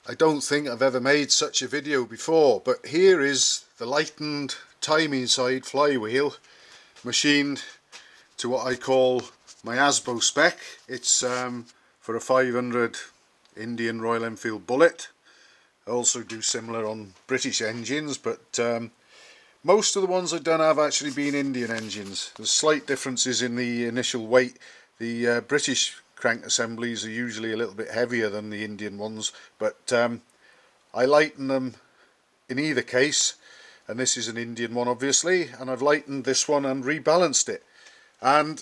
I don't think I've ever made such a video before, but here is the lightened timing side flywheel machined to what I call my Asbo spec. It's for a 500 Indian Royal Enfield Bullet. I also do similar on British engines, but most of the ones I've done have actually been Indian engines. There's slight differences in the initial weight. The British crank assemblies are usually a little bit heavier than the Indian ones, but I lighten them in either case, and this is an Indian one obviously, and I've lightened this one and rebalanced it. And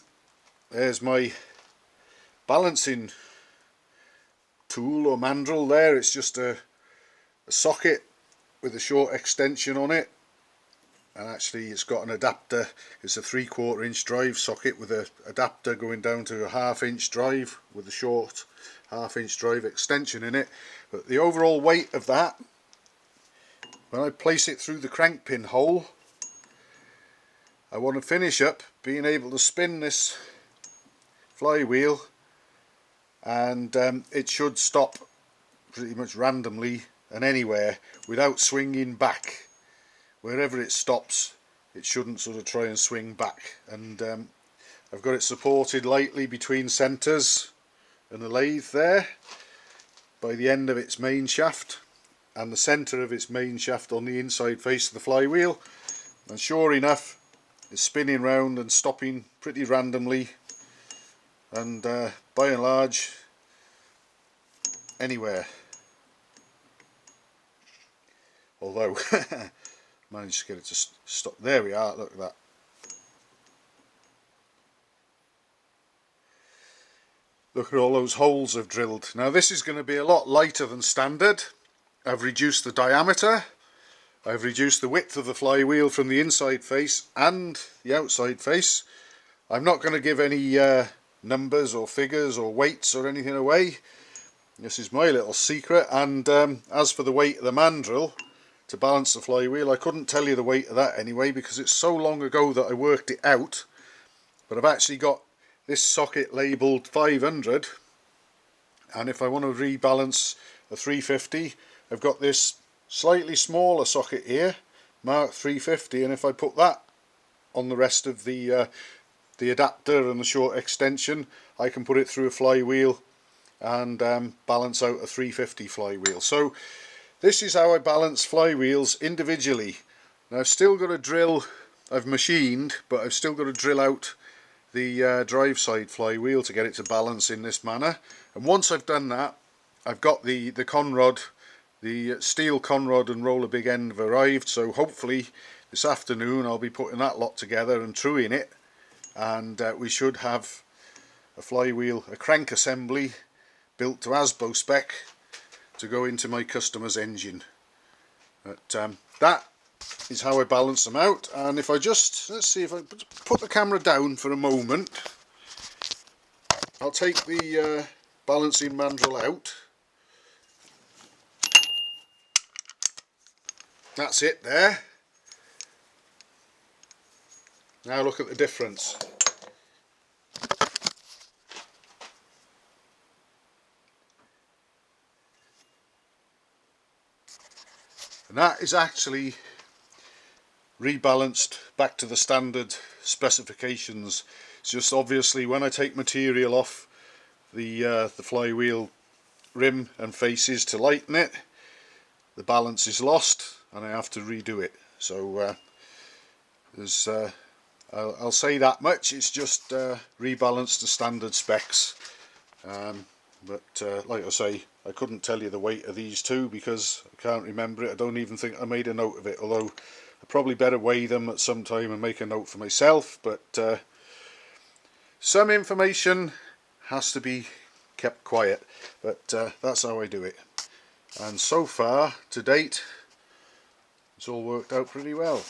there's my balancing tool or mandrel there. It's just a socket with a short extension on it, and actually it's got an adapter. It's a 3/4 inch drive socket with an adapter going down to a 1/2 inch drive with a short 1/2 inch drive extension in it. But the overall weight of that, when I place it through the crank pin hole, I want to finish up being able to spin this flywheel, and it should stop pretty much randomly and anywhere without swinging back. Wherever it stops, it shouldn't sort of try and swing back. And I've got it supported lightly between centres and the lathe there by the end of its main shaft and the centre of its main shaft on the inside face of the flywheel, and sure enough it's spinning round and stopping pretty randomly, and by and large anywhere. Although managed to get it to stop. There we are, look at that. Look at all those holes I've drilled. Now this is going to be a lot lighter than standard. I've reduced the diameter, I've reduced the width of the flywheel from the inside face and the outside face. I'm not going to give any numbers or figures or weights or anything away. This is my little secret. And as for the weight of the mandrel to balance the flywheel, I couldn't tell you the weight of that anyway because it's so long ago that I worked it out. But I've actually got this socket labelled 500, and if I want to rebalance a 350, I've got this slightly smaller socket here marked 350, and if I put that on the rest of the adapter and the short extension, I can put it through a flywheel and balance out a 350 flywheel. So this is how I balance flywheels individually. Now I've still got to drill, I've machined, but I've still got to drill out the drive side flywheel to get it to balance in this manner. And once I've done that, I've got the conrod, the steel conrod and roller big end have arrived, so hopefully this afternoon I'll be putting that lot together and truing it, and we should have a flywheel, a crank assembly built to Asbo spec to go into my customer's engine. But that is how I balance them out. And if I just, let's see if I put the camera down for a moment, I'll take the balancing mandrel out. That's it there. Now look at the difference. And that is actually rebalanced back to the standard specifications. It's just obviously when I take material off the flywheel rim and faces to lighten it, the balance is lost and I have to redo it. So I'll say that much, it's just rebalanced to standard specs. But like I say, I couldn't tell you the weight of these two because I can't remember it. I don't even think I made a note of it, although I probably better weigh them at some time and make a note for myself. But some information has to be kept quiet, but that's how I do it. And so far to date it's all worked out pretty well.